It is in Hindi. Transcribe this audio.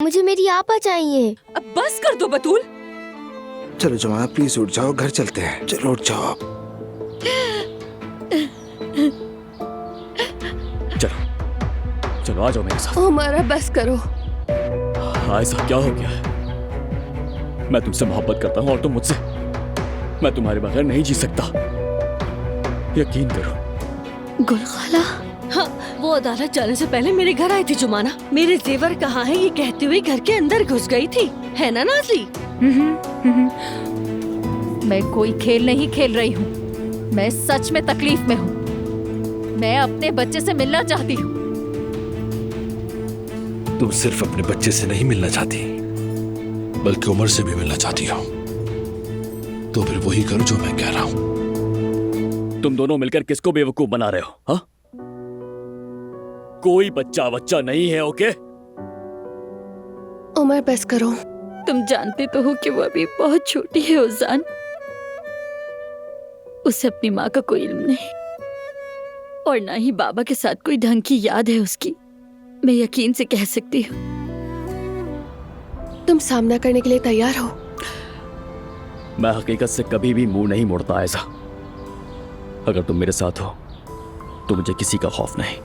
मुझे मेरी आपा चाहिए। अब बस कर दो बतूल। चलो जमाना प्लीज उठ जाओ, घर चलते हैं। चलो उठ जाओ। चलो चलो आ जाओ मेरे साथ। हमारा बस करो। ऐसा क्या हो गया है? मैं तुमसे मोहब्बत करता हूँ और तुम मुझसे। मैं तुम्हारे बगैर नहीं जी सकता, यकीन करो। गुलखाला, हाँ, वो अदालत जाने से पहले मेरे घर आई थी जुमाना। मेरे जेवर कहाँ है ये कहते हुए घर के अंदर घुस गई थी, है ना नाज़ली? मैं कोई खेल नहीं खेल रही हूँ। मैं सच में तकलीफ में हूँ। मैं अपने बच्चे से मिलना चाहती हूँ। तुम सिर्फ अपने बच्चे से नहीं मिलना चाहती, बल्कि उमर से भी मिलना चाहती हो। तो फिर वही करो जो मैं कह रहा हूं। तुम दोनों मिलकर किसको बेवकूफ बना रहे हो? हाँ, कोई बच्चा नहीं है। ओके उमर बस करो। तुम जानते तो हो कि वो अभी बहुत छोटी है उजान। उसे अपनी माँ का कोई इल्म नहीं और ना ही बाबा के साथ कोई ढंग की याद है उसकी। मैं यकीन से कह सकती हूँ। तुम सामना करने के लिए तैयार हो? मैं हकीकत से कभी भी मुंह नहीं मोड़ता ऐसा। अगर तुम मेरे साथ हो तो मुझे किसी का खौफ नहीं।